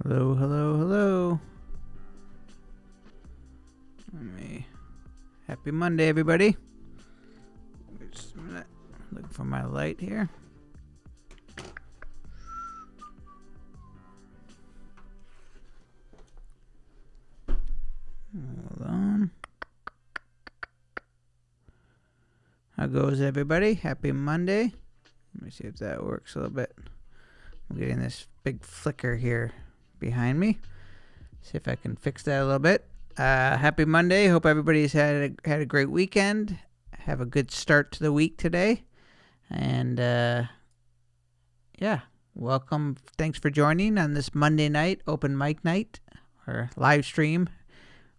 Hello, hello, hello. Happy Monday, everybody. Just a minute. Looking for my light here. Hold on. How goes everybody? Happy Monday. Let me see if that works a little bit. I'm getting this big flicker here behind me. See if I can fix that a little bit. Happy Monday. Hope everybody's had a great weekend. Have a good start to the week today. And yeah, welcome. Thanks for joining on this Monday night, open mic night, or live stream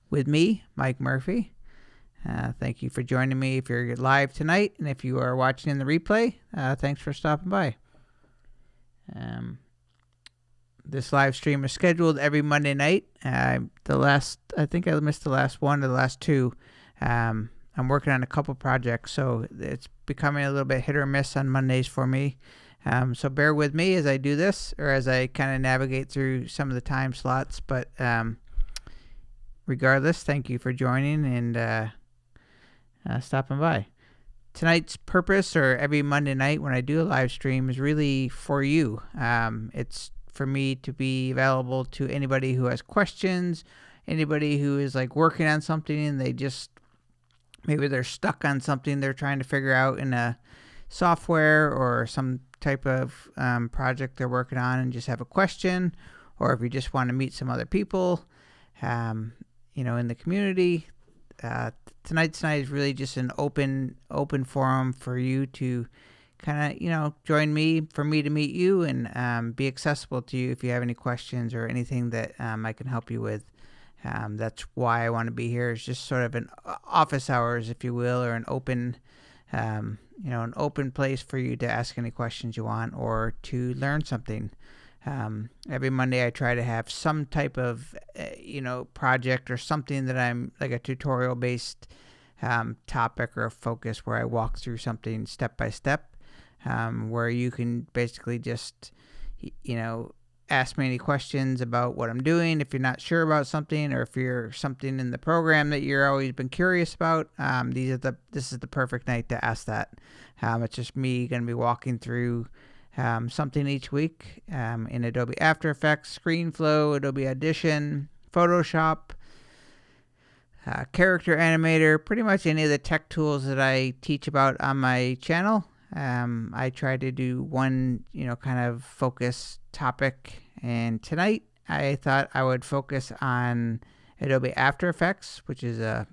with me, Mike Murphy. Thank you for joining me if you're live tonight, and if you are watching in the replay, thanks for stopping by. This live stream is scheduled every Monday night. I think I missed the last one or the last two. I'm working on a couple projects, so it's becoming a little bit hit or miss on Mondays for me. So bear with me as I do this, or as I kind of navigate through some of the time slots. But regardless, thank you for joining and stopping by. Tonight's purpose, or every Monday night when I do a live stream, is really for you. It's for me to be available to anybody who has questions, anybody who is like working on something and maybe they're stuck on something they're trying to figure out in a software or some type of project they're working on and just have a question, or if you just want to meet some other people, in the community. Tonight's night is really just an open forum for you to kind of, join me, for me to meet you and be accessible to you if you have any questions or anything that I can help you with. That's why I want to be here. It's just sort of an office hours, if you will, or an open, an open place for you to ask any questions you want or to learn something. Every Monday I try to have some type of, project or something that I'm like a tutorial based topic or a focus where I walk through something step by step, where you can basically just, ask me any questions about what I'm doing. If you're not sure about something, or if you're something in the program that you're always been curious about, this is the perfect night to ask that. It's just me going to be walking through something each week in Adobe After Effects, ScreenFlow, Adobe Audition, Photoshop, Character Animator, pretty much any of the tech tools that I teach about on my channel. I try to do one, kind of focus topic, and tonight I thought I would focus on Adobe After Effects, which is a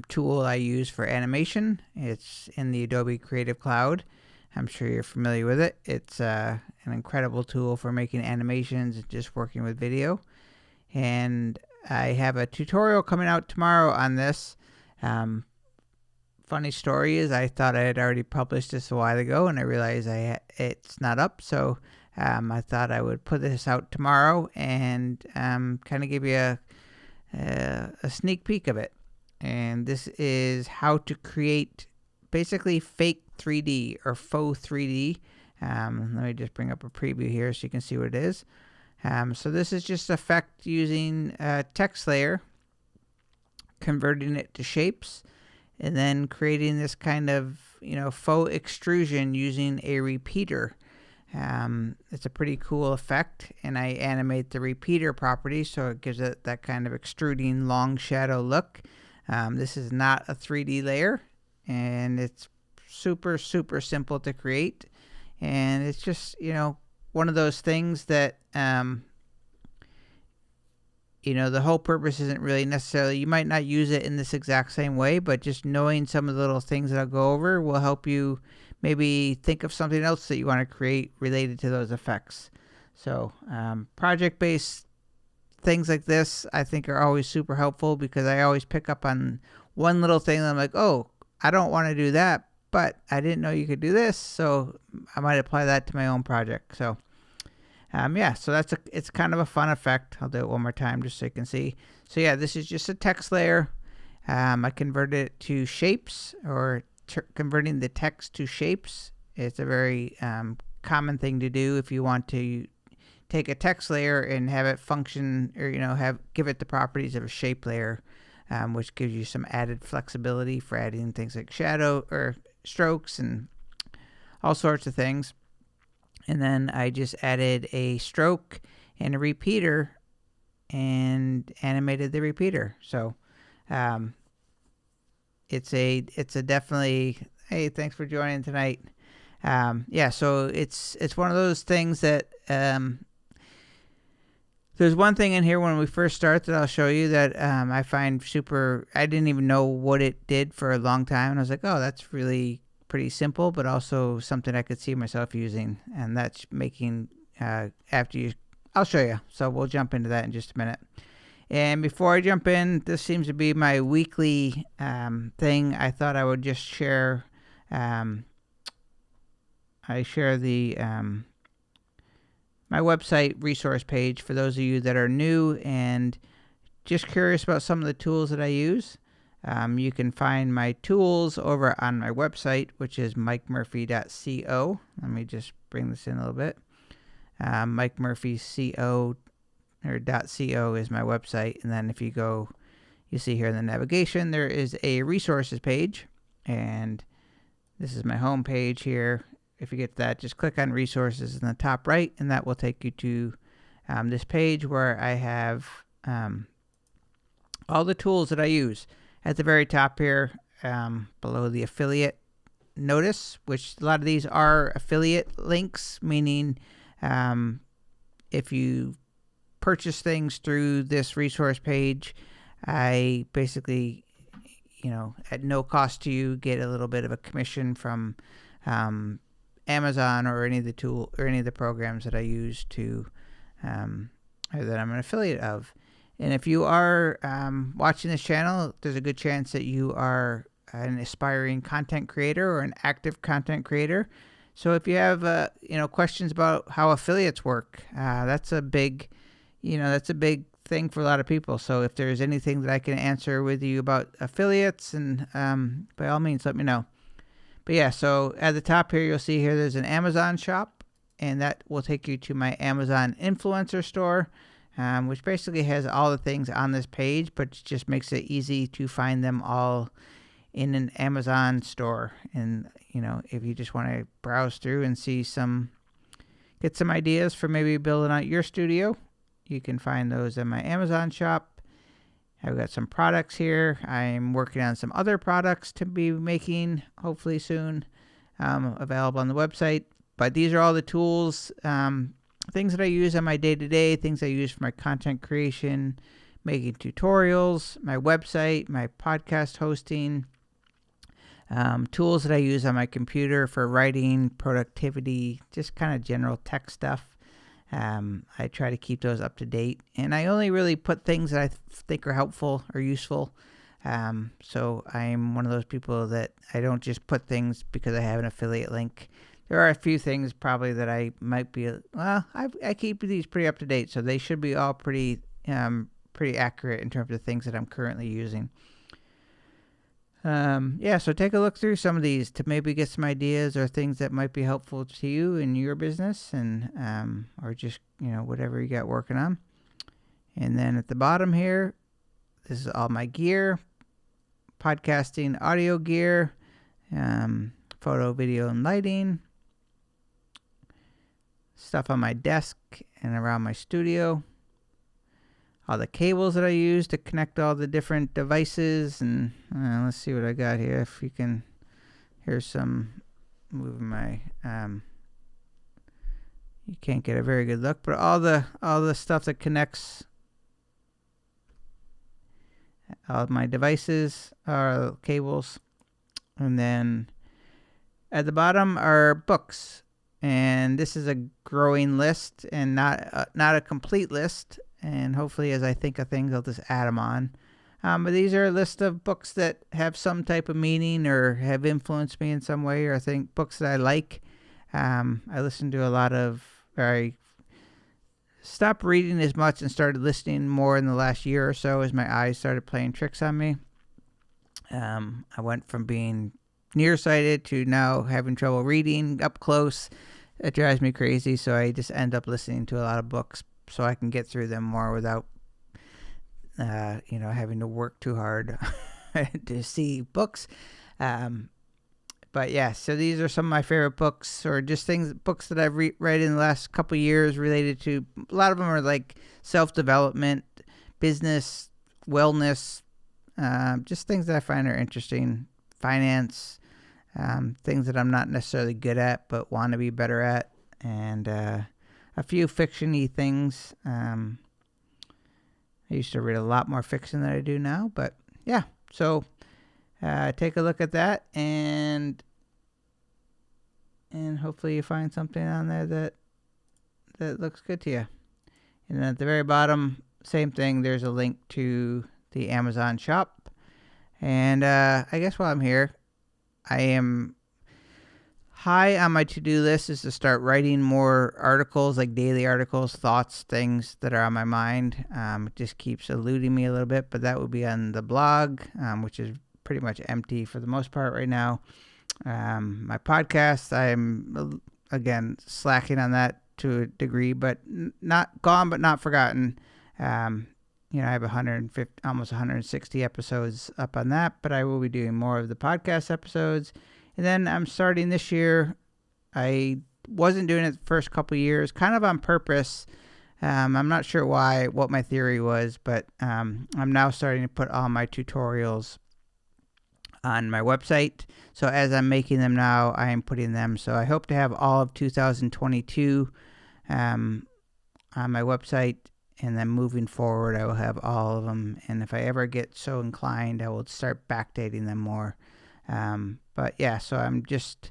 tool I use for animation. It's in the Adobe Creative Cloud. I'm sure you're familiar with it. It's an incredible tool for making animations and just working with video. And I have a tutorial coming out tomorrow on this. Funny story is I thought I had already published this a while ago, and I realized it's not up. So I thought I would put this out tomorrow and kind of give you a sneak peek of it. And this is how to create basically fake 3D or faux 3D. Let me just bring up a preview here so you can see what it is. So this is just effect using a text layer, converting it to shapes, and then creating this kind of, faux extrusion using a repeater. It's a pretty cool effect, and I animate the repeater property so it gives it that kind of extruding long shadow look. This is not a 3D layer, and it's super simple to create, and it's just one of those things that the whole purpose isn't really necessarily, you might not use it in this exact same way, but just knowing some of the little things that I'll go over will help you maybe think of something else that you want to create related to those effects. So project-based things like this I think are always super helpful, because I always pick up on one little thing and I'm like, oh, I don't want to do that, but I didn't know you could do this, so I might apply that to my own project. So so it's kind of a fun effect. I'll do it one more time just so you can see. So yeah, this is just a text layer. I converted it to shapes, or converting the text to shapes. It's a very common thing to do if you want to take a text layer and have it function, or give it the properties of a shape layer, which gives you some added flexibility for adding things like shadow or strokes and all sorts of things. And then I just added a stroke and a repeater and animated the repeater. So it's a definitely, hey, thanks for joining tonight. So it's one of those things that there's one thing in here when we first start that I'll show you that I find super, I didn't even know what it did for a long time, and I was like, oh, that's really pretty simple, but also something I could see myself using, and that's making I'll show you. So we'll jump into that in just a minute. And before I jump in, this seems to be my weekly thing. I thought I would just share. I share the my website resource page for those of you that are new and just curious about some of the tools that I use. You can find my tools over on my website, which is mikemurphy.co. Let me just bring this in a little bit. MikeMurphyCO or .co is my website. And then if you go, you see here in the navigation, there is a resources page. And this is my home page here. If you get that, just click on resources in the top right, and that will take you to this page where I have all the tools that I use. At the very top here, below the affiliate notice, which a lot of these are affiliate links, meaning if you purchase things through this resource page, I basically, at no cost to you, get a little bit of a commission from Amazon or any of the programs that I use to or that I'm an affiliate of. And if you are watching this channel, there's a good chance that you are an aspiring content creator or an active content creator. So if you have questions about how affiliates work, that's a big thing for a lot of people. So if there's anything that I can answer with you about affiliates, and by all means, let me know. But yeah, so at the top here, you'll see here there's an Amazon shop, and that will take you to my Amazon influencer store, which basically has all the things on this page, but just makes it easy to find them all in an Amazon store. And if you just want to browse through and get some ideas for maybe building out your studio, you can find those in my Amazon shop. I've got some products here. I'm working on some other products to be making hopefully soon, available on the website. But these are all the tools, things that I use on my day-to-day, things I use for my content creation, making tutorials, my website, my podcast hosting, tools that I use on my computer for writing, productivity, just kind of general tech stuff. I try to keep those up to date, and I only really put things that I think are helpful or useful. So I'm one of those people that I don't just put things because I have an affiliate link. There are a few things probably that I might be, I keep these pretty up to date, so they should be all pretty accurate in terms of things that I'm currently using. So take a look through some of these to maybe get some ideas or things that might be helpful to you in your business, and or just whatever you got working on. And then at the bottom here, this is all my gear, podcasting audio gear, photo, video, and lighting, stuff on my desk and around my studio, all the cables that I use to connect all the different devices. And let's see what I got here. If you can hear some moving my you can't get a very good look, but all the stuff that connects all of my devices are cables. And then at the bottom are books, and this is a growing list and not a complete list. And hopefully, as I think of things, I'll just add them on. But these are a list of books that have some type of meaning or have influenced me in some way, or I think books that I like. I listened to I stopped reading as much and started listening more in the last year or so as my eyes started playing tricks on me. I went from being nearsighted to now having trouble reading up close. It drives me crazy, so I just end up listening to a lot of books so I can get through them more without, having to work too hard to see books. But yeah, so these are some of my favorite books, or just books that I've read in the last couple of years related to, a lot of them are like self-development, business, wellness, just things that I find are interesting, finance, things that I'm not necessarily good at but want to be better at, and a few fiction-y things. I used to read a lot more fiction than I do now, but yeah. So take a look at that, and hopefully you find something on there that looks good to you. And then at the very bottom, same thing. There's a link to the Amazon shop. And I guess while I'm here, I am high on my to-do list is to start writing more articles, like daily articles, thoughts, things that are on my mind. It just keeps eluding me a little bit, but that would be on the blog, which is pretty much empty for the most part right now. My podcast, I'm again slacking on that to a degree, but not gone, but not forgotten. I have 150, almost 160 episodes up on that, but I will be doing more of the podcast episodes. And then I'm starting this year. I wasn't doing it the first couple of years, kind of on purpose. I'm not sure what my theory was, but I'm now starting to put all my tutorials on my website. So as I'm making them now, I am putting them. So I hope to have all of 2022 on my website. and then moving forward I will have all of them, and if I ever get so inclined I will start backdating them more. But yeah, so I'm just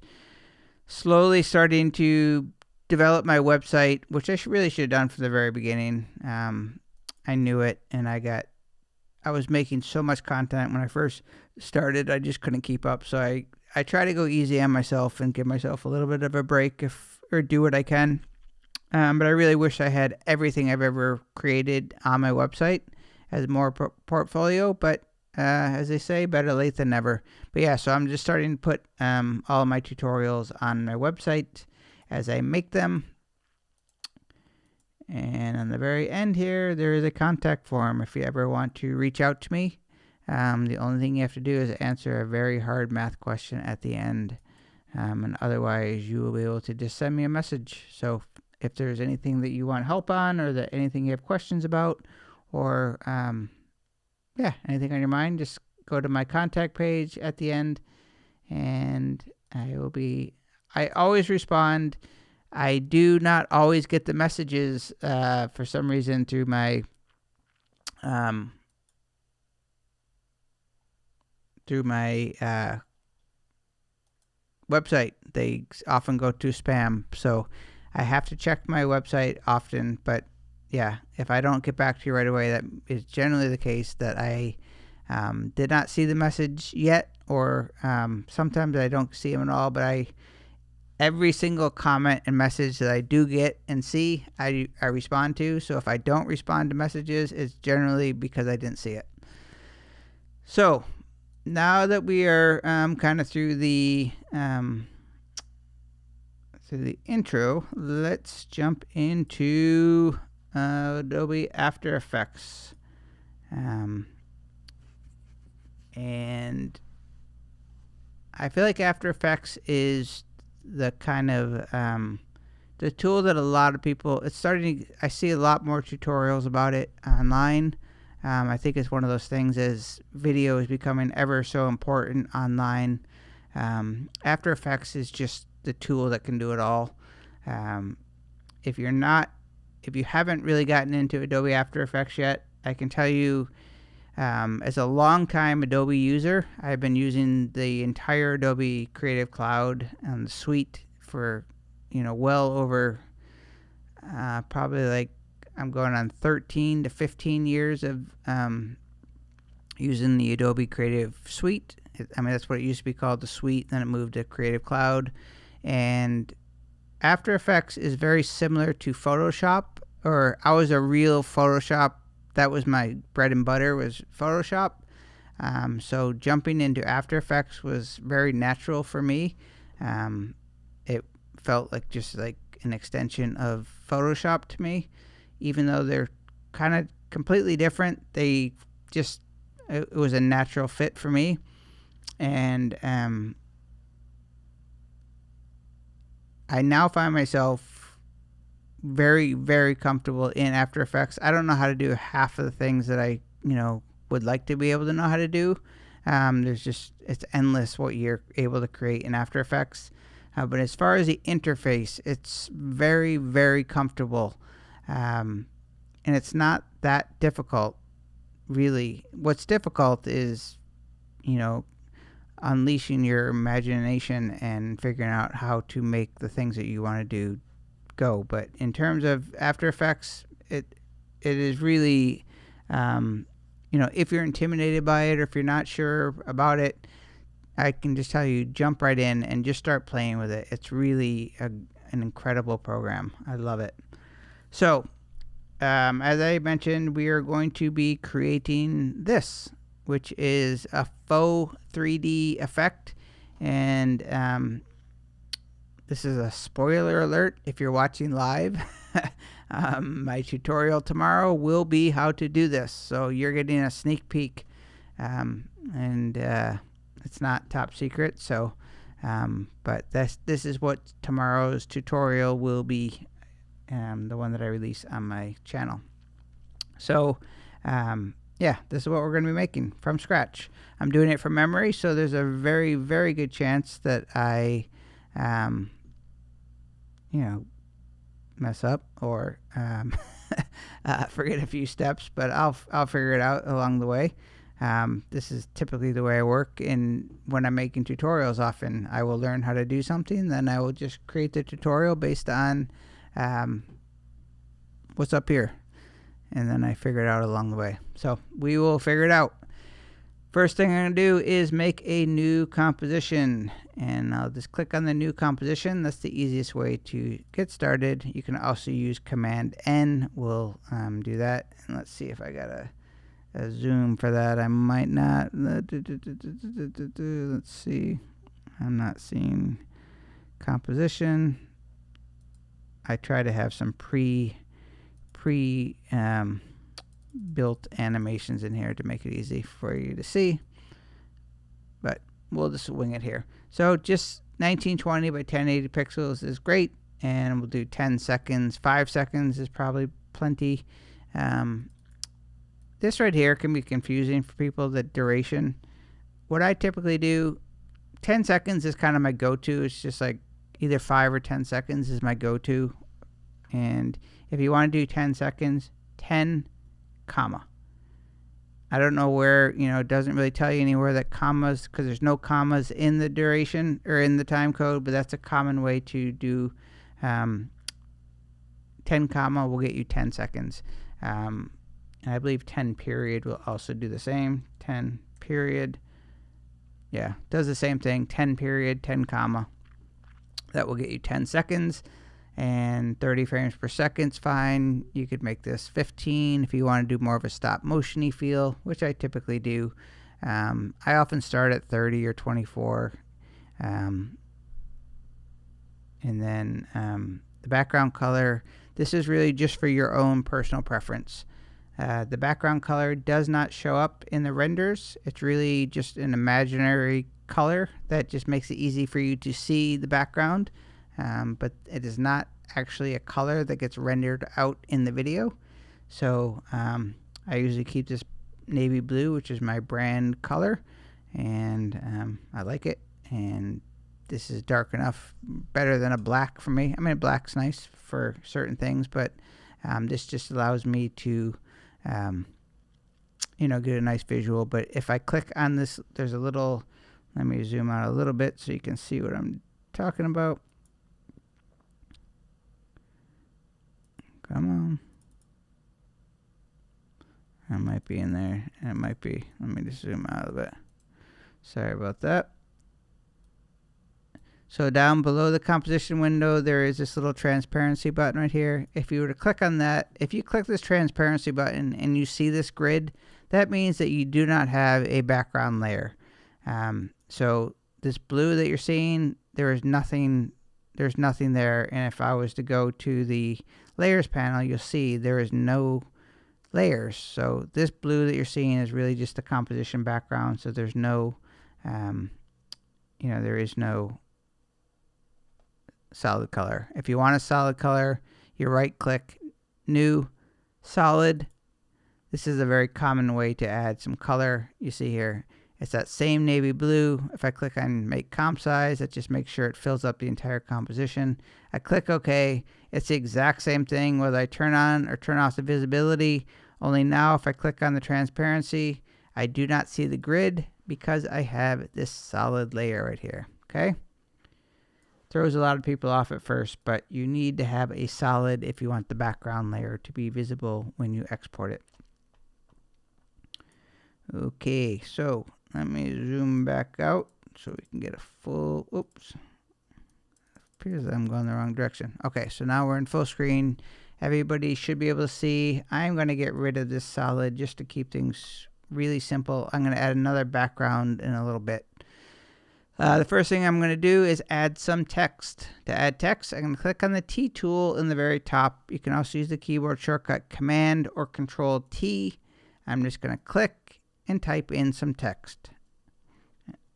slowly starting to develop my website, which I really should have done from the very beginning. I knew it, and I was making so much content when I first started, I just couldn't keep up. So I try to go easy on myself and give myself a little bit of a break or do what I can. But I really wish I had everything I've ever created on my website as more portfolio. But as they say, better late than never. But yeah, so I'm just starting to put all of my tutorials on my website as I make them. And on the very end here, there is a contact form if you ever want to reach out to me. The only thing you have to do is answer a very hard math question at the end. And otherwise, you will be able to just send me a message. So if there's anything that you want help on, or anything you have questions about, or yeah, anything on your mind, just go to my contact page at the end, and I always respond. I do not always get the messages for some reason through my website. They often go to spam, so I have to check my website often. But yeah, if I don't get back to you right away, that is generally the case that I did not see the message yet, or sometimes I don't see them at all. But every single comment and message that I do get and see, I respond to. So if I don't respond to messages, it's generally because I didn't see it. So now that we are kind of through the intro, let's jump into Adobe After Effects. And I feel like After Effects is the kind of the tool that a lot of people, I see a lot more tutorials about it online. I think it's one of those things, as video is becoming ever so important online. After Effects is just the tool that can do it all. If you haven't really gotten into Adobe After Effects yet, I can tell you, as a long-time Adobe user, I've been using the entire Adobe Creative Cloud and the suite for, well over probably, like, I'm going on 13 to 15 years of using the Adobe Creative Suite. That's what it used to be called, the suite. Then it moved to Creative Cloud. And After Effects is very similar to Photoshop, or I was a real Photoshop. That was my bread and butter, was Photoshop. So jumping into After Effects was very natural for me. It felt like just like an extension of Photoshop to me, even though they're kind of completely different. It was a natural fit for me. And I now find myself very, very comfortable in After Effects. I don't know how to do half of the things that I, would like to be able to know how to do. It's endless what you're able to create in After Effects. But as far as the interface, it's very, very comfortable. And it's not that difficult, really. What's difficult is, unleashing your imagination and figuring out how to make the things that you want to do go. But in terms of After Effects, it is really, if you're intimidated by it, or if you're not sure about it, I can just tell you, jump right in and just start playing with it. It's really an incredible program. I love it. So, as I mentioned, we are going to be creating this, which is a faux 3D effect. And this is a spoiler alert if you're watching live. My tutorial tomorrow will be how to do this. So you're getting a sneak peek. And it's not top secret. So, but this is what tomorrow's tutorial will be. The one that I release on my channel. So, yeah, this is what we're going to be making from scratch. I'm doing it from memory, so there's a very, very good chance that I, mess up, or forget a few steps, but I'll figure it out along the way. This is typically the way I work, and when I'm making tutorials, often I will learn how to do something, then I will just create the tutorial based on what's up here, and then I figure it out along the way. So we will figure it out. First thing I'm going to do is make a new composition, and I'll just click on the new composition. That's the easiest way to get started. You can also use Command N. We'll do that, and let's see if I got a zoom for that. I might not. Let's see. I'm not seeing composition. I try to have some built animations in here to make it easy for you to see, but we'll just wing it here. So just 1920 by 1080 pixels is great, and we'll do 10 seconds. 5 seconds is probably plenty. This right here can be confusing for people, the duration. What I typically do, 10 seconds is kind of my go-to. It's just like either 5 or 10 seconds is my go-to. And if you want to do 10 seconds, 10 comma. I don't know where, it doesn't really tell you anywhere that commas, because there's no commas in the duration or in the time code, but that's a common way to do 10 comma will get you 10 seconds. And I believe 10 period will also do the same. 10 period. Yeah, does the same thing. 10 period, 10 comma. That will get you 10 seconds. And 30 frames per second is fine. You could make this 15 if you want to do more of a stop motion-y feel, which I typically do. I often start at 30 or 24. And then the background color, this is really just for your own personal preference. The background color does not show up in the renders. It's really just an imaginary color that just makes it easy for you to see the background. But it is not actually a color that gets rendered out in the video. So I usually keep this navy blue, which is my brand color, and I like it. And this is dark enough, better than a black for me. I mean, black's nice for certain things, but this just allows me to get a nice visual. But if I click on this, there's a little, let me zoom out a little bit so you can see what I'm talking about. Come on. That might be in there. It might be. Let me just zoom out a bit. Sorry about that. So down below the composition window, there is this little transparency button right here. If you were to click on that, if you click this transparency button and you see this grid, that means that you do not have a background layer. So this blue that you're seeing, there's nothing there. And if I was to go to the layers panel, you'll see there is no layers. So this blue that you're seeing is really just the composition background. So there's no, there is no solid color. If you want a solid color, you right click, new, solid. This is a very common way to add some color. You see here, it's that same navy blue. If I click on make comp size, that just makes sure it fills up the entire composition. I click OK. It's the exact same thing whether I turn on or turn off the visibility. Only now if I click on the transparency, I do not see the grid because I have this solid layer right here. Okay? Throws a lot of people off at first, but you need to have a solid if you want the background layer to be visible when you export it. Okay, so let me zoom back out so we can get a full, oops, appears that I'm going the wrong direction. Okay, so now we're in full screen. Everybody should be able to see. I'm going to get rid of this solid just to keep things really simple. I'm going to add another background in a little bit. The first thing I'm going to do is add some text. To add text, I'm going to click on the T tool in the very top. You can also use the keyboard shortcut Command or Control T. I'm just going to click and type in some text.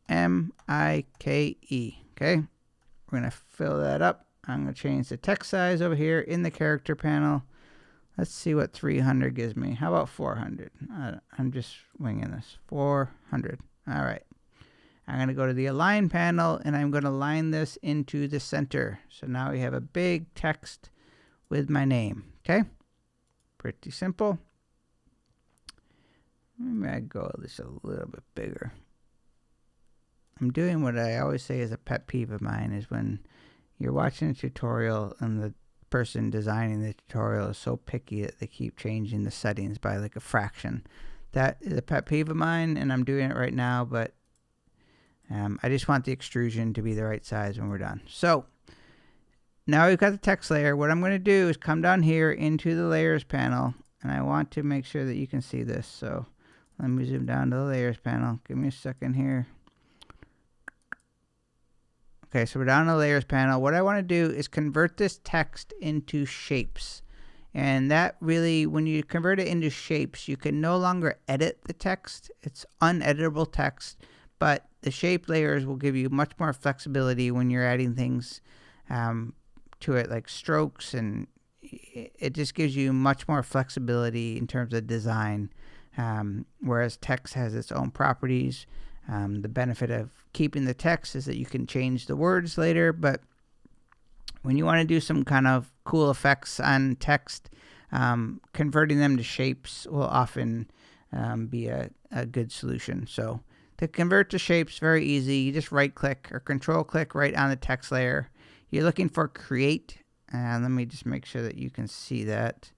M-I-K-E. Okay, we're going to fill that up. I'm going to change the text size over here in the character panel. Let's see what 300 gives me. How about 400? I'm just winging this. 400. All right. I'm going to go to the Align panel, and I'm going to line this into the center. So now we have a big text with my name. Okay? Pretty simple. Maybe I go this a little bit bigger. I'm doing what I always say is a pet peeve of mine, is when you're watching a tutorial and the person designing the tutorial is so picky that they keep changing the settings by like a fraction. That is a pet peeve of mine, and I'm doing it right now, but I just want the extrusion to be the right size when we're done. So now we've got the text layer. What I'm going to do is come down here into the layers panel, and I want to make sure that you can see this. So let me zoom down to the layers panel. Give me a second here. Okay, so we're down in the layers panel. What I want to do is convert this text into shapes. And that really, when you convert it into shapes, you can no longer edit the text. It's uneditable text, but the shape layers will give you much more flexibility when you're adding things to it, like strokes, and it just gives you much more flexibility in terms of design, whereas text has its own properties. The benefit of keeping the text is that you can change the words later, but when you want to do some kind of cool effects on text, converting them to shapes will often be a good solution. So to convert to shapes, very easy. You just right click or control click right on the text layer. You're looking for create, and let me just make sure that you can see that.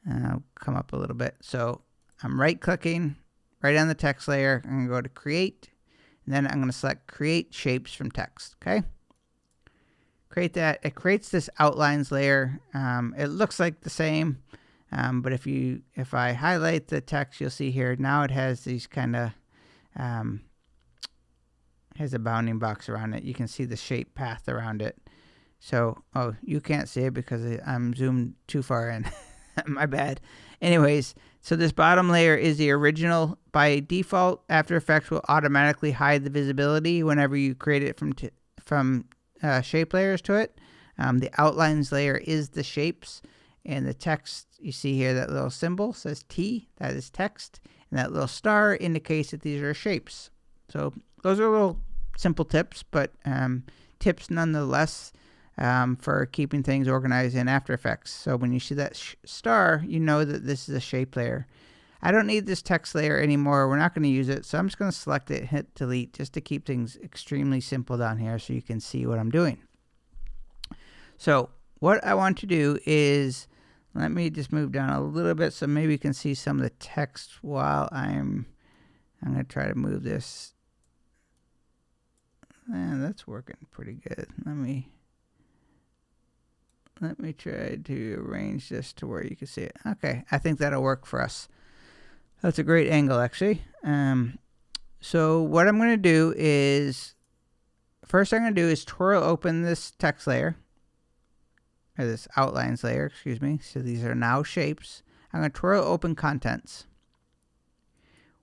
I'll come up a little bit. So I'm right clicking right on the text layer. I'm going to go to create, and then I'm going to select create shapes from text. Okay. Create that. It creates this outlines layer. It looks like the same, but if I highlight the text, you'll see here now it has these kind of has a bounding box around it. You can see the shape path around it. So, oh, you can't see it because I'm zoomed too far in. My bad. Anyways, so this bottom layer is the original. By default, After Effects will automatically hide the visibility whenever you create it from shape layers to it. The outlines layer is the shapes, and the text, you see here that little symbol says T, that is text, and that little star indicates that these are shapes. So those are little simple tips, but tips nonetheless for keeping things organized in After Effects. So when you see that star, you know that this is a shape layer. I don't need this text layer anymore. We're not going to use it, so I'm just going to select it and hit delete just to keep things extremely simple down here so you can see what I'm doing. So what I want to do is, let me just move down a little bit so maybe you can see some of the text while I'm going to try to move this. And that's working pretty good. Let me try to arrange this to where you can see it. Okay, I think that'll work for us. That's a great angle, actually. So what I'm going to do is, first I'm going to do is twirl open this text layer, or this outlines layer, excuse me. So these are now shapes. I'm going to twirl open contents.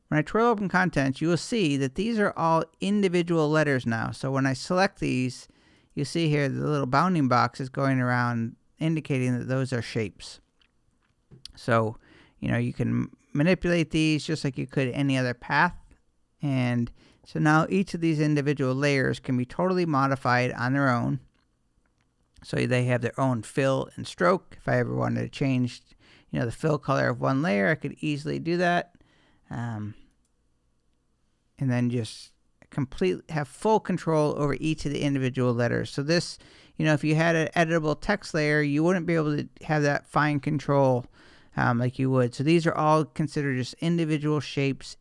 When I twirl open contents, you will see that these are all individual letters now. So when I select these, you see here the little bounding box is going around indicating that those are shapes. So, you know, you can manipulate these just like you could any other path. And so now each of these individual layers can be totally modified on their own. So they have their own fill and stroke. If I ever wanted to change, you know, the fill color of one layer, I could easily do that. And then just have full control over each of the individual letters. So this, you know, if you had an editable text layer, you wouldn't be able to have that fine control like you would. So these are all considered just individual shapes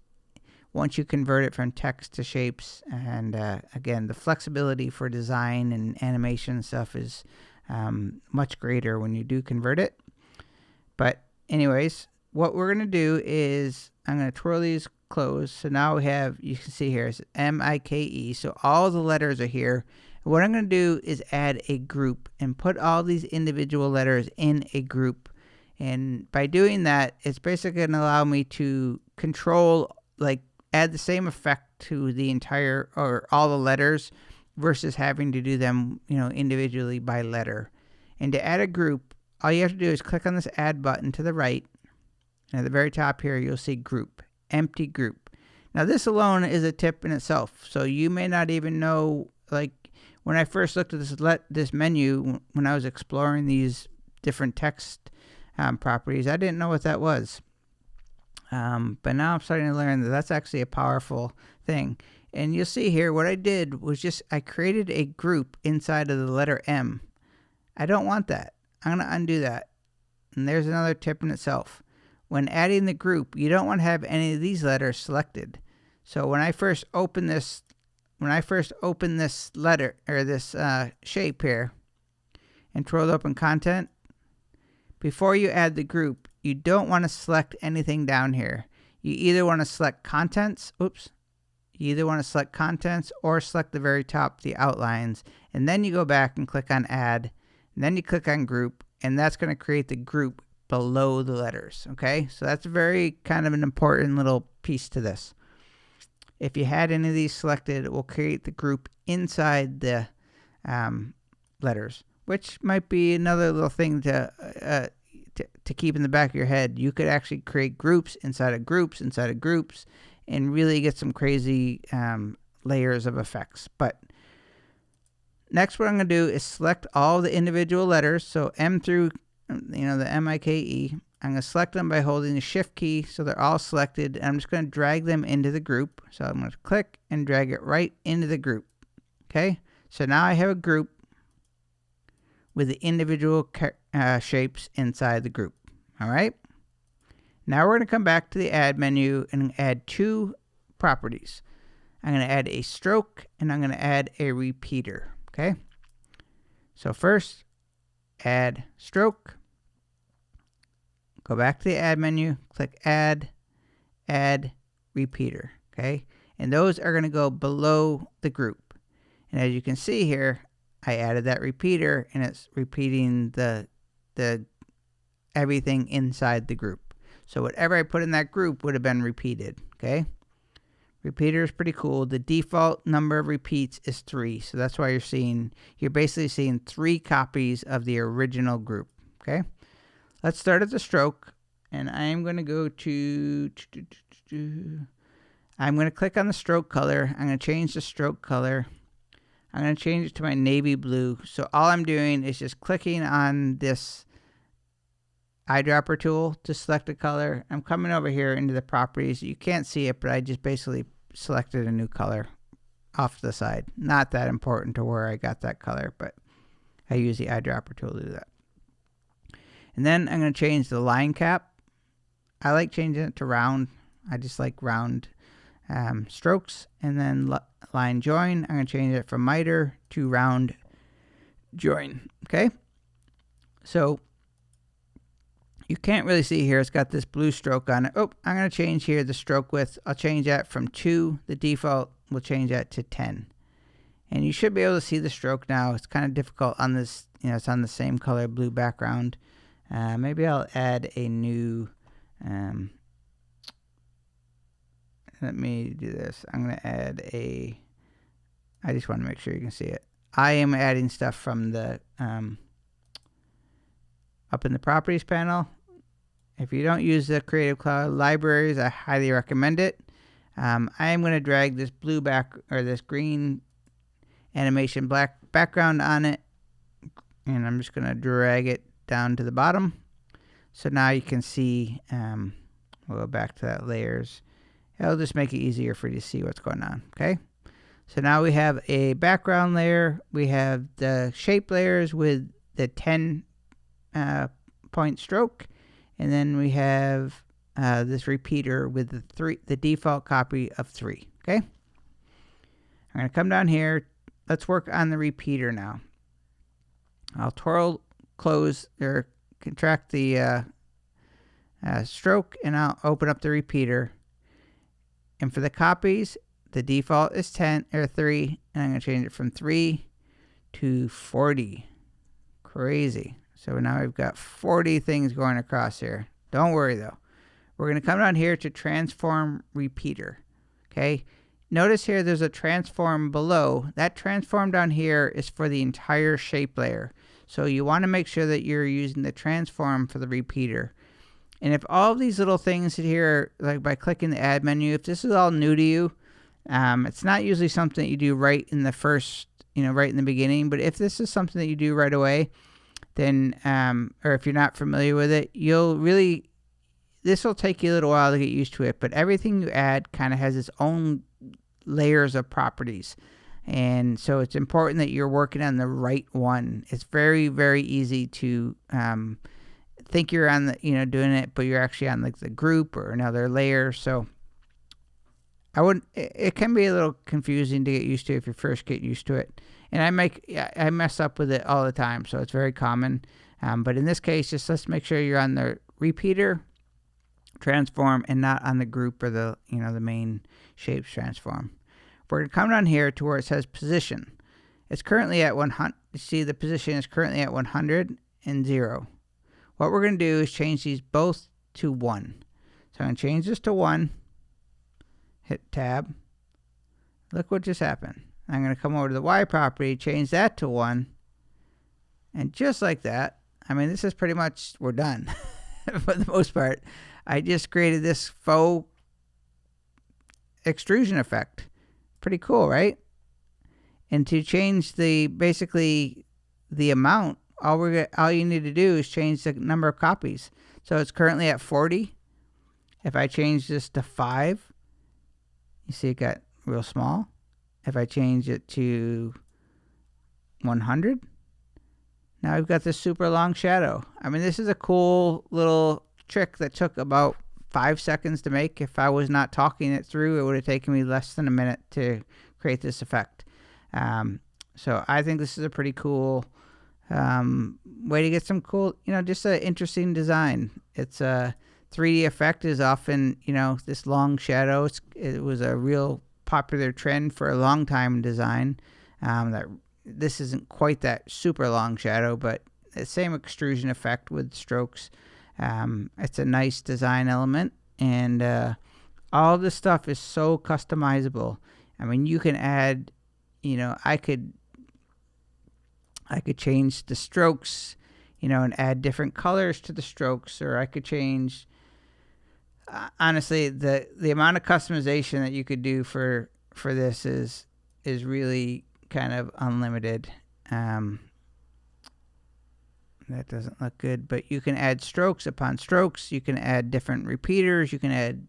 once you convert it from text to shapes. And again, the flexibility for design and animation stuff is much greater when you do convert it. But anyways, what we're going to do is I'm going to twirl these closed. So now we have, you can see here, it's M-I-K-E. So all the letters are here. And what I'm going to do is add a group and put all these individual letters in a group. And by doing that, it's basically going to allow me to control, like add the same effect to the entire, or all the letters, versus having to do them, you know, individually by letter. And to add a group, all you have to do is click on this add button to the right. And at the very top here, you'll see group, empty group. Now this alone is a tip in itself. So you may not even know, like when I first looked at this menu, when I was exploring these different text properties. I didn't know what that was. But now I'm starting to learn that that's actually a powerful thing. And you'll see here, what I did was just, I created a group inside of the letter M. I don't want that. I'm going to undo that. And there's another tip in itself. When adding the group, you don't want to have any of these letters selected. So when I first open this letter, or this shape here, control open content, before you add the group, you don't want to select anything down here. You either want to select contents, you either want to select contents or select the very top, the outlines, and then you go back and click on add, and then you click on group, and that's going to create the group below the letters. Okay, so that's very kind of an important little piece to this. If you had any of these selected, it will create the group inside the letters, which might be another little thing to keep in the back of your head. You could actually create groups inside of groups inside of groups and really get some crazy layers of effects. But next, what I'm going to do is select all the individual letters. So M through, the M-I-K-E. I'm going to select them by holding the Shift key so they're all selected. And I'm just going to drag them into the group. So I'm going to click and drag it right into the group. Okay, so now I have a group with the individual shapes inside the group. All right. Now we're going to come back to the add menu and add two properties. I'm going to add a stroke and I'm going to add a repeater. Okay. So first, add stroke. Go back to the add menu, click add, add repeater. Okay. And those are going to go below the group. And as you can see here, I added that repeater and it's repeating the everything inside the group. So whatever I put in that group would have been repeated. Okay. Repeater is pretty cool. The default number of repeats is 3. So that's why you're basically seeing 3 copies of the original group. Okay. Let's start at the stroke. And I'm going to go to, I'm going to click on the stroke color. I'm going to change the stroke color. I'm going to change it to my navy blue. So all I'm doing is just clicking on this eyedropper tool to select a color. I'm coming over here into the properties. You can't see it, but I just basically selected a new color off to the side. Not that important to where I got that color, but I use the eyedropper tool to do that. And then I'm going to change the line cap. I like changing it to round. I just like round strokes. And then line join, I'm going to change it from miter to round join. Okay. So you can't really see here. It's got this blue stroke on it. Oh, I'm going to change here the stroke width. I'll change that from 2. The default, we'll change that to 10. And you should be able to see the stroke now. It's kind of difficult on this, it's on the same color blue background. Maybe I'll add a new, let me do this. I'm going to add I just want to make sure you can see it. I am adding stuff from the, up in the properties panel. If you don't use the Creative Cloud libraries, I highly recommend it. I am going to drag this blue this green animation black background on it. And I'm just going to drag it down to the bottom. So now you can see, we'll go back to that layers. It'll just make it easier for you to see what's going on. Okay. So now we have a background layer. We have the shape layers with the 10 point stroke. And then we have this repeater with the default copy of 3. Okay. I'm going to come down here. Let's work on the repeater now. I'll close or contract the stroke and I'll open up the repeater. And for the copies, the default is 10 or 3, and I'm going to change it from 3 to 40. Crazy. So now we've got 40 things going across here. Don't worry though. We're going to come down here to transform repeater. Okay. Notice here there's a transform below. That transform down here is for the entire shape layer. So you want to make sure that you're using the transform for the repeater. And if all of these little things here, like by clicking the add menu, if this is all new to you, it's not usually something that you do right in the first, right in the beginning. But if this is something that you do right away, then, or if you're not familiar with it, this will take you a little while to get used to it, but everything you add kind of has its own layers of properties. And so it's important that you're working on the right one. It's very, very easy to think you're on the, doing it, but you're actually on like the group or another layer. So it can be a little confusing to get used to if you first get used to it. And I mess up with it all the time, so it's very common. But in this case, just let's make sure you're on the repeater transform and not on the group or the main shapes transform. We're going to come down here to where it says position. It's currently at 100. You see the position is currently at 100 and 0. What we're going to do is change these both to 1. So I'm going to change this to 1. Hit tab. Look what just happened. I'm going to come over to the Y property, change that to 1. And just like that, I mean, this is pretty much, we're done for the most part. I just created this faux extrusion effect. Pretty cool, right? And to change basically the amount, all you need to do is change the number of copies. So it's currently at 40. If I change this to 5, you see it got real small. If I change it to 100, now we've got this super long shadow. I mean, this is a cool little trick that took about 5 seconds to make. If I was not talking it through, it would have taken me less than a minute to create this effect. So I think this is a pretty cool way to get some cool, just an interesting design. It's a 3D effect is often, this long shadow. It was a real popular trend for a long time in design. That this isn't quite that super long shadow, but the same extrusion effect with strokes. It's a nice design element, and all this stuff is so customizable. I mean, you can add, I could change the strokes, and add different colors to the strokes, or I could change, honestly, the amount of customization that you could do for this is really kind of unlimited. That doesn't look good, but you can add strokes upon strokes. You can add different repeaters. You can add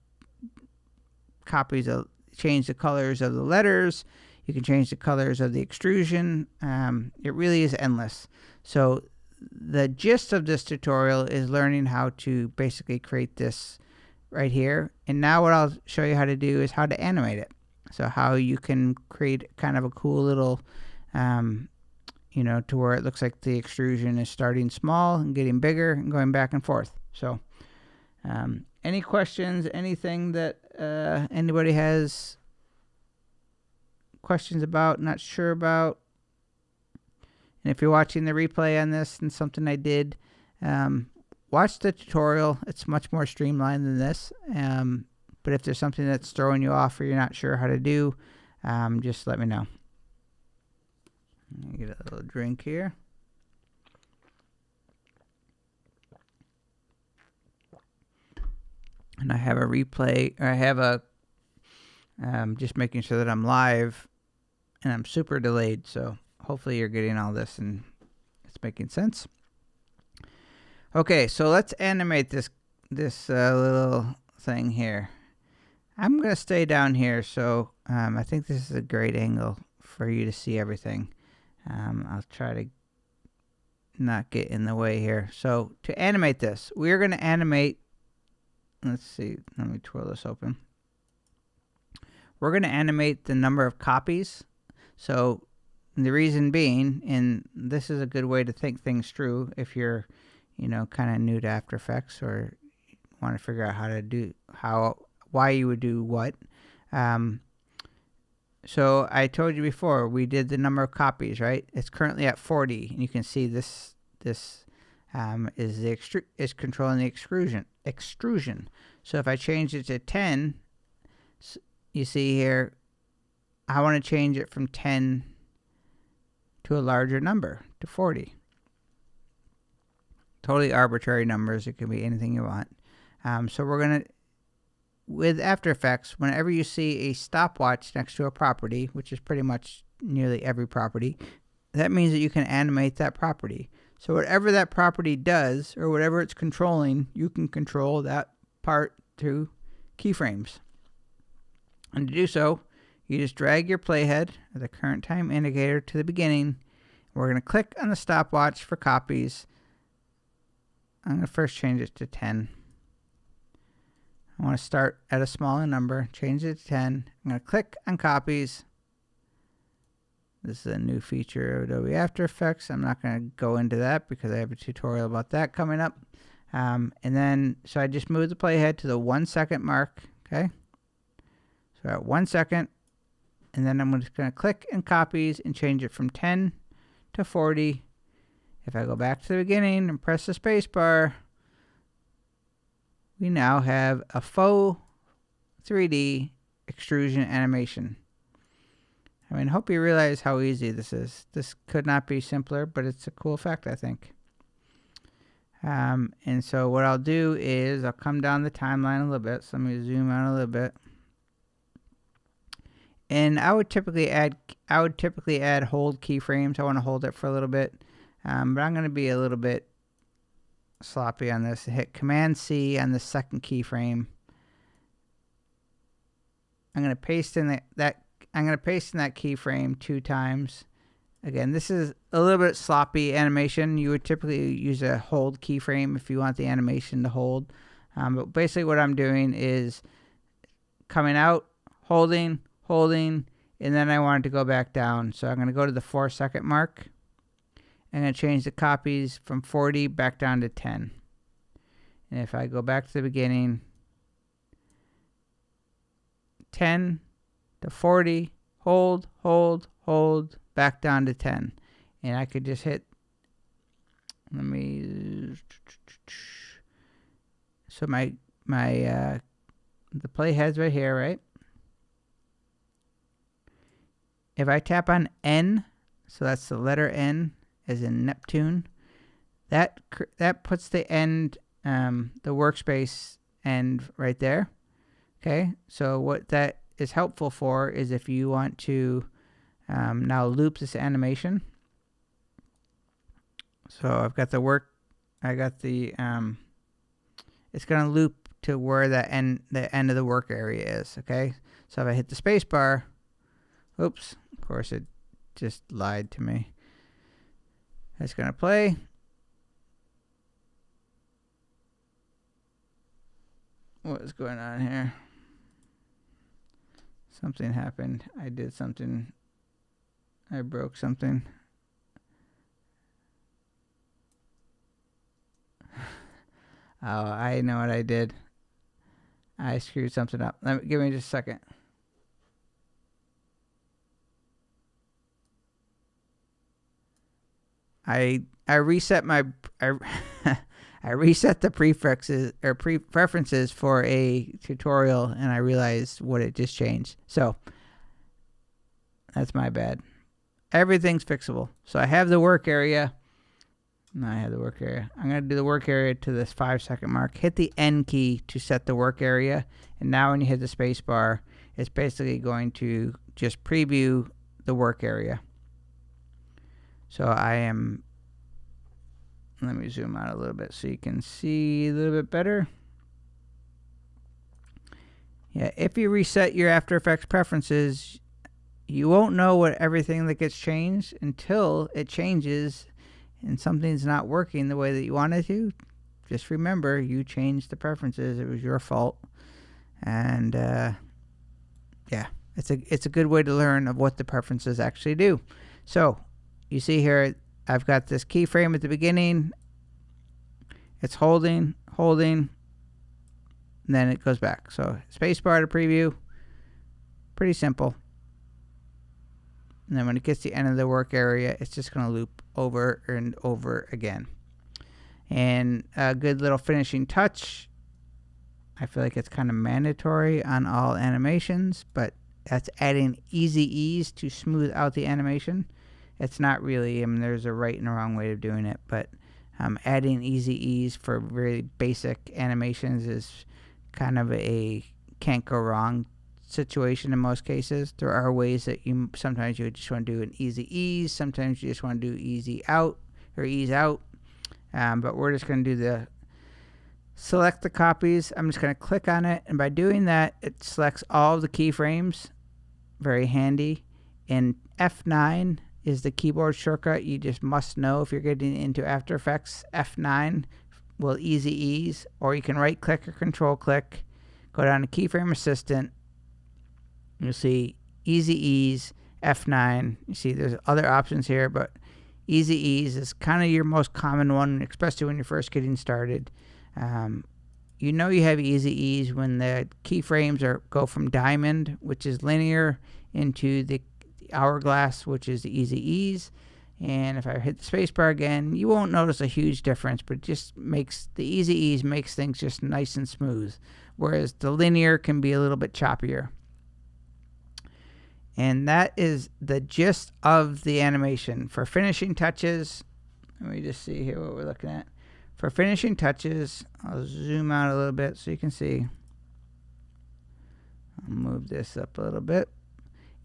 change the colors of the letters. You can change the colors of the extrusion. It really is endless. So the gist of this tutorial is learning how to basically create this right here. And now what I'll show you how to do is how to animate it. So how you can create kind of a cool little to where it looks like the extrusion is starting small and getting bigger and going back and forth. So any questions, anything that anybody has questions about, not sure about? And if you're watching the replay on this and something I did, watch the tutorial. It's much more streamlined than this. But if there's something that's throwing you off or you're not sure how to do, just let me know. Get a little drink here. And I have a replay, or I have a, just making sure that I'm live, and I'm super delayed, so hopefully you're getting all this and it's making sense. Okay, so let's animate this little thing here. I'm going to stay down here, so I think this is a great angle for you to see everything. I'll try to not get in the way here. So to animate this, we're going to animate, let's see, let me twirl this open. We're going to animate the number of copies. So the reason being, and this is a good way to think things through if you're, kind of new to After Effects or want to figure out how to do, why you would do what. So I told you before, we did the number of copies, right? It's currently at 40, and you can see this is controlling the extrusion. So if I change it to 10, you see here, I want to change it from 10 to a larger number, to 40. Totally arbitrary numbers. It can be anything you want. So we're going to, with After Effects, whenever you see a stopwatch next to a property, which is pretty much nearly every property, that means that you can animate that property. So whatever that property does, or whatever it's controlling, you can control that part through keyframes. And to do so, you just drag your playhead, or the current time indicator, to the beginning. We're going to click on the stopwatch for copies. I'm going to first change it to 10. I want to start at a smaller number, change it to 10. I'm going to click on copies. This is a new feature of Adobe After Effects. I'm not going to go into that because I have a tutorial about that coming up. And then, so I just moved the playhead to the 1 second mark. Okay. So at 1 second, and then I'm just going to click in copies and change it from 10 to 40. If I go back to the beginning and press the space bar, we now have a faux 3D extrusion animation. I mean, hope you realize how easy this is. This could not be simpler, but it's a cool effect, I think. And so what I'll do is I'll come down the timeline a little bit. So let me zoom out a little bit. And I would typically add hold keyframes. I want to hold it for a little bit, but I'm going to be a little bit sloppy on this. Hit Command C on the second keyframe. I'm going to paste in that keyframe 2 times. Again, this is a little bit sloppy animation. You would typically use a hold keyframe if you want the animation to hold. But basically what I'm doing is coming out, holding, and then I want it to go back down. So I'm going to go to the 4 second mark. I'm going to change the copies from 40 back down to 10. And if I go back to the beginning, 10 to 40, hold, back down to 10. And I could just hit, so the playhead's right here, right? If I tap on N, so that's the letter N, as in Neptune, that puts the end, the workspace end right there. Okay, so what that is helpful for is if you want to now loop this animation. So I've got it's going to loop to where the end of the work area is. Okay, so if I hit the space bar, oops, of course it just lied to me. It's going to play. What is going on here? Something happened. I did something. I broke something. Oh, I know what I did. I screwed something up. Give me just a second. I reset my I reset the prefixes or preferences for a tutorial, and I realized what it just changed. So that's my bad. Everything's fixable. So I have the work area. I have the work area. I'm going to do the work area to this 5 second mark. Hit the N key to set the work area. And now when you hit the space bar, it's basically going to just preview the work area. So let me zoom out a little bit so you can see a little bit better. Yeah, if you reset your After Effects preferences, you won't know what everything that gets changed until it changes and something's not working the way that you want it to. Just remember, you changed the preferences. It was your fault. And yeah, it's a good way to learn of what the preferences actually do. So you see here, I've got this keyframe at the beginning. It's holding, and then it goes back. So spacebar to preview. Pretty simple. And then when it gets to the end of the work area, it's just going to loop over and over again. And a good little finishing touch. I feel like it's kind of mandatory on all animations, but that's adding easy ease to smooth out the animation. It's not really, I mean, there's a right and a wrong way of doing it, but adding easy ease for really basic animations is kind of a can't go wrong situation in most cases. There are ways that sometimes you just want to do an easy ease, sometimes you just want to do easy out or ease out. but we're just going to do select the copies. I'm just going to click on it, and by doing that, it selects all of the keyframes. Very handy. And F9 is the keyboard shortcut. You just must know if you're getting into After Effects. F9 will easy ease, or you can right click or control click, go down to Keyframe Assistant. You'll see easy ease, F9. You see there's other options here, but easy ease is kind of your most common one, especially when you're first getting started. You know you have easy ease when the keyframes go from diamond, which is linear, into the hourglass, which is the easy ease. And if I hit the spacebar again, you won't notice a huge difference, but it just makes the easy ease makes things just nice and smooth, whereas the linear can be a little bit choppier. And that is the gist of the animation. For finishing touches, let me just see here what we're looking at. For finishing touches, I'll zoom out a little bit so you can see. I'll move this up a little bit.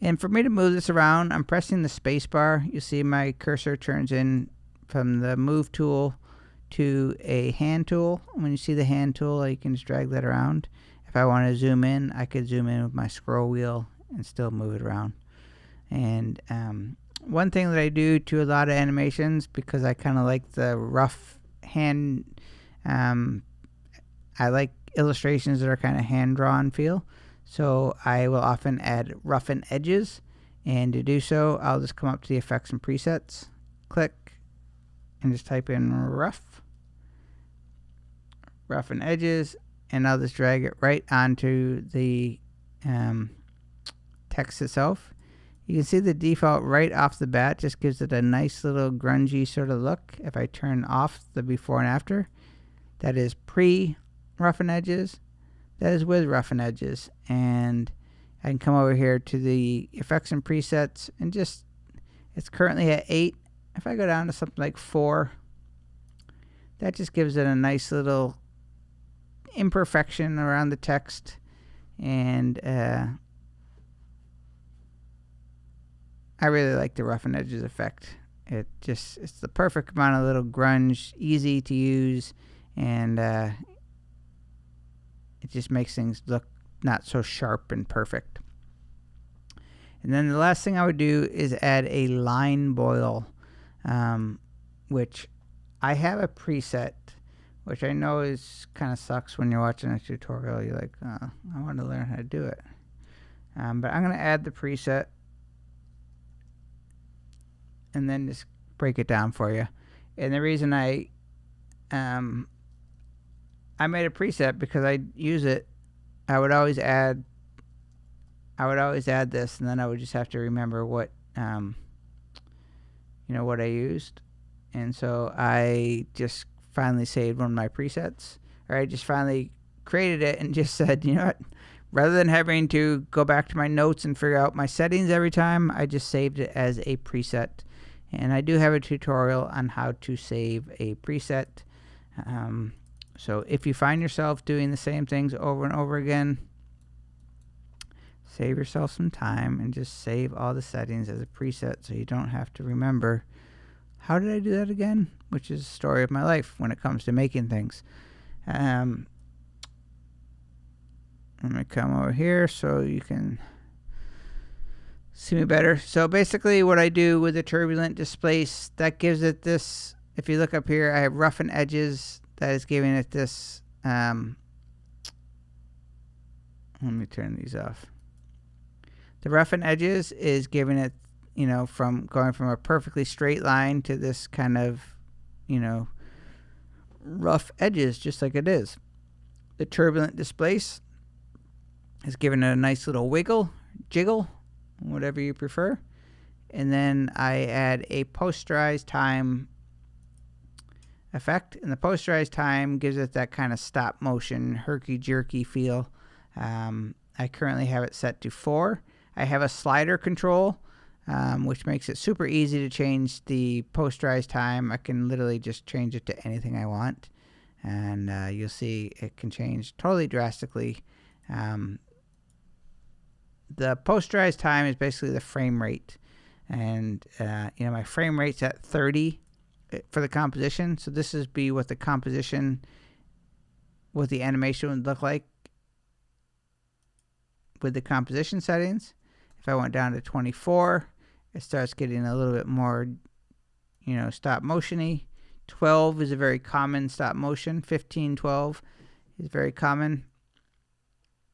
And for me to move this around, I'm pressing the space bar. You see my cursor turns in from the move tool to a hand tool. When you see the hand tool, you can just drag that around. If I want to zoom in, I could zoom in with my scroll wheel and still move it around. And one thing that I do to a lot of animations, because I kind of like the rough hand, I like illustrations that are kind of hand-drawn feel. So I will often add Roughen Edges, and to do so, I'll just come up to the Effects and Presets, click, and just type in Roughen Edges, and I'll just drag it right onto the text itself. You can see the default right off the bat just gives it a nice little grungy sort of look. If I turn off the before and after, that is pre-Roughen Edges. That is with Roughen Edges, and I can come over here to the Effects and Presets, and just, it's currently at 8. If I go down to something like 4, that just gives it a nice little imperfection around the text, and I really like the Roughen Edges effect. It's the perfect amount of little grunge, easy to use, and it just makes things look not so sharp and perfect. And then the last thing I would do is add a line boil, which I have a preset, which I know is kind of sucks when you're watching a tutorial. You're like, oh, I want to learn how to do it. But I'm going to add the preset and then just break it down for you. And the reason I made a preset because I use it. I would always add this, and then I would just have to remember what what I used. And so I just finally saved one of my presets, or I just finally created it and just said, you know what, rather than having to go back to my notes and figure out my settings every time, I just saved it as a preset. And I do have a tutorial on how to save a preset. So if you find yourself doing the same things over and over again, save yourself some time and just save all the settings as a preset so you don't have to remember, how did I do that again? Which is the story of my life when it comes to making things. Let me come over here so you can see me better. So basically what I do with the Turbulent Displace, that gives it this, if you look up here, I have Roughen Edges. That is giving it this, let me turn these off. The Roughen Edges is giving it, from going from a perfectly straight line to this kind of, rough edges, just like it is. The Turbulent Displace is giving it a nice little wiggle, jiggle, whatever you prefer. And then I add a Posterize Time effect, and the Posterize Time gives it that kind of stop motion, herky-jerky feel. I currently have it set to 4. I have a slider control, which makes it super easy to change the Posterize Time. I can literally just change it to anything I want, and you'll see it can change totally drastically. The Posterize Time is basically the frame rate, and my frame rate's at 30. for the composition. So this is be what the composition, what the animation would look like with the composition settings. If I went down to 24, it starts getting a little bit more, you know, stop motion-y. 12 is a very common stop motion. 15, 12 is very common.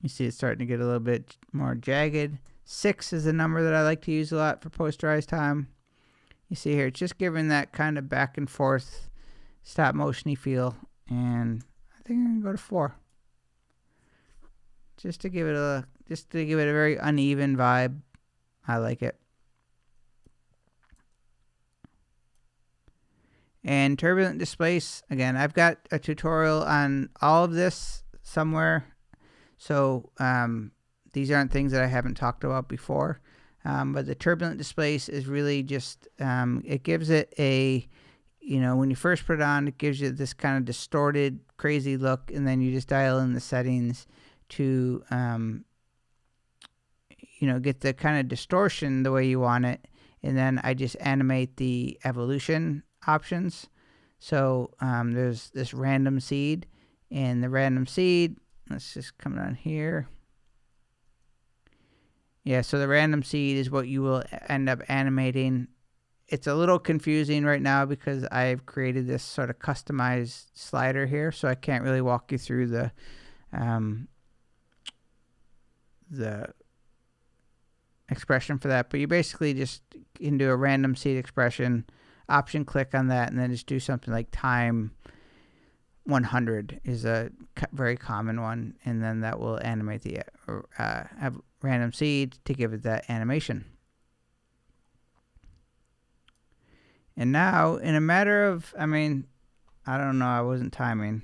You see it's starting to get a little bit more jagged. 6 is a number that I like to use a lot for Posterize Time. You see here, it's just giving that kind of back and forth stop motion-y feel. And I think I'm gonna go to 4. Just to give it a very uneven vibe. I like it. And Turbulent Displace, again, I've got a tutorial on all of this somewhere. So these aren't things that I haven't talked about before. But the Turbulent Displace is really just, it gives it a, you know, when you first put it on, it gives you this kind of distorted, crazy look. And then you just dial in the settings to, you know, get the kind of distortion the way you want it. And then I just animate the evolution options. So there's this random seed, and the random seed, let's just come down here. Yeah, so the random seed is what you will end up animating. It's a little confusing right now because I've created this sort of customized slider here, so I can't really walk you through the expression for that. But you basically just can do a random seed expression, option click on that, and then just do something like time 100 is a very common one, and then that will animate the random seed to give it that animation. And now, in a matter of, I mean, I don't know, I wasn't timing.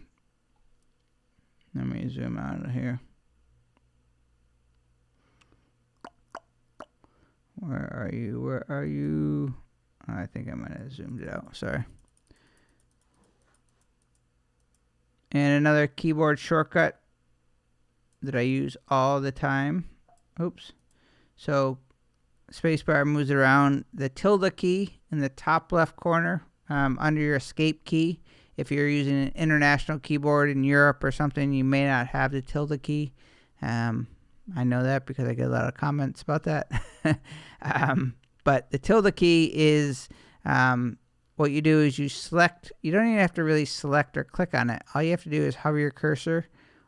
Let me zoom out of here. Where are you? Where are you? I think I might have zoomed it out. Sorry. And another keyboard shortcut that I use all the time. Oops. So spacebar moves around. The tilde key in the top left corner under your escape key. If you're using an international keyboard in Europe or something, you may not have the tilde key. I know that because I get a lot of comments about that. But the tilde key is what you do is you select. You don't even have to really select or click on it. All you have to do is hover your cursor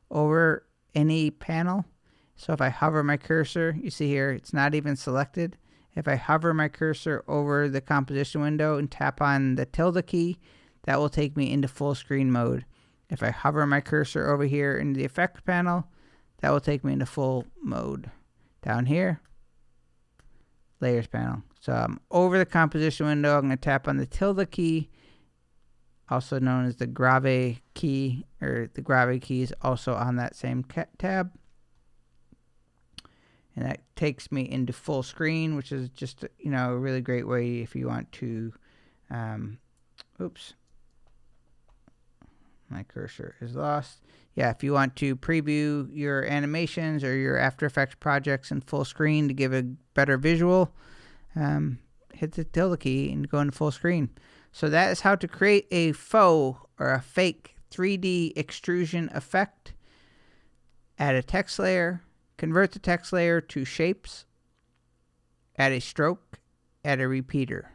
over any panel. So if I hover my cursor, you see here, it's not even selected. If I hover my cursor over the composition window and tap on the tilde key, that will take me into full screen mode. If I hover my cursor over here in the effect panel, that will take me into full mode. Down here, layers panel. So I'm over the composition window. I'm going to tap on the tilde key, also known as the grave key, or the grave key is also on that same tab. And that takes me into full screen, which is just, you know, a really great way if you want to, oops, my cursor is lost. Yeah, if you want to preview your animations or your After Effects projects in full screen to give a better visual, hit the tilde key and go into full screen. So that is how to create a faux or a fake 3D extrusion effect. Add a text layer, convert the text layer to shapes, add a stroke, add a repeater.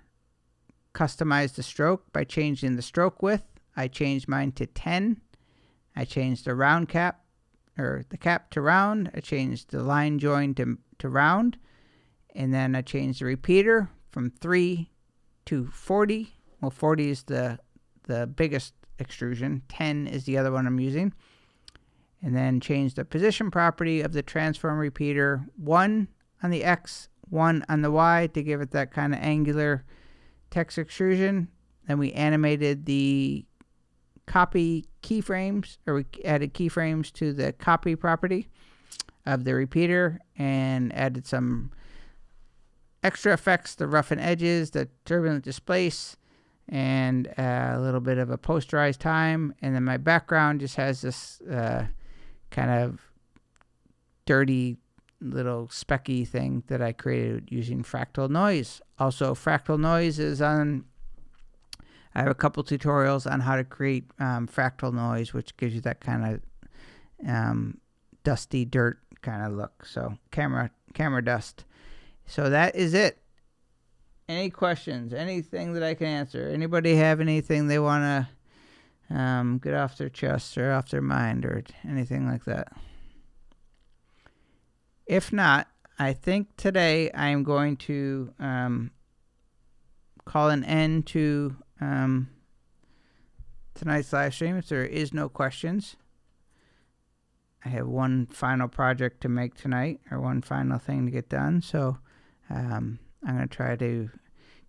Customize the stroke by changing the stroke width. I changed mine to 10. I changed the round cap, or the cap to round. I changed the line join to round. And then I changed the repeater from 3 to 40. Well, 40 is the biggest extrusion. 10 is the other one I'm using. And then change the position property of the transform repeater, 1 on the X, 1 on the Y, to give it that kind of angular text extrusion. Then we animated the copy keyframes, or we added keyframes to the copy property of the repeater and added some extra effects, the Roughen Edges, the Turbulent Displace, and a little bit of a Posterize Time. And then my background just has this kind of dirty little specky thing that I created using Fractal Noise. Also, Fractal Noise is on I have a couple tutorials on how to create fractal noise, which gives you that kind of dusty dirt kind of look. So camera dust. So that is it. Any questions? Anything that I can answer? Anybody have anything they want to get off their chest or off their mind or anything like that? If not, I think today I'm going to call an end to tonight's live stream if there is no questions. I have one final project to make tonight, or one final thing to get done, so I'm going to try to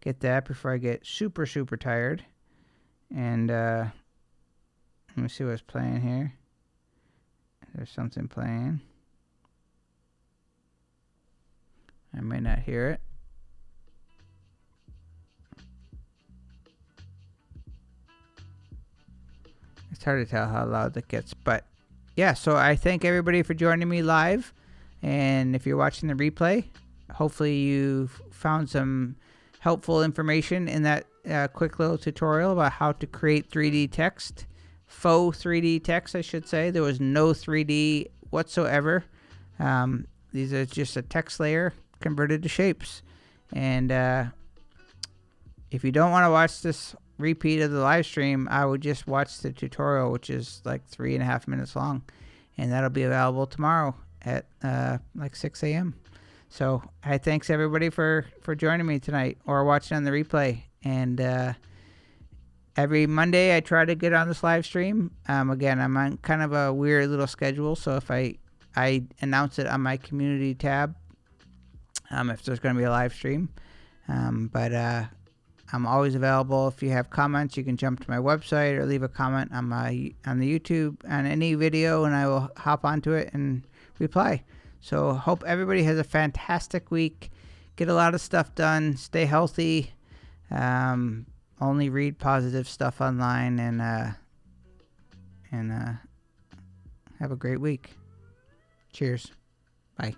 get that before I get super tired. And let me see what's playing here. There's something playing. I may not hear it. It's hard to tell how loud that gets, but yeah, so I thank everybody for joining me live. And if you're watching the replay, hopefully you found some helpful information in that quick little tutorial about how to create 3D text. Faux 3D text, I should say. There was no 3D whatsoever. These are just a text layer converted to shapes. And if you don't want to watch this repeat of the live stream, I would just watch the tutorial, which is like 3.5 minutes long, and that'll be available tomorrow at like 6 a.m. So I thanks everybody for joining me tonight or watching on the replay. And every Monday I try to get on this live stream. Again, I'm on kind of a weird little schedule, so if I announce it on my community tab if there's going to be a live stream. But I'm always available. If you have comments, you can jump to my website or leave a comment on the YouTube on any video, and I will hop onto it and reply. So hope everybody has a fantastic week. Get a lot of stuff done. Stay healthy. Only read positive stuff online, and have a great week. Cheers. Bye.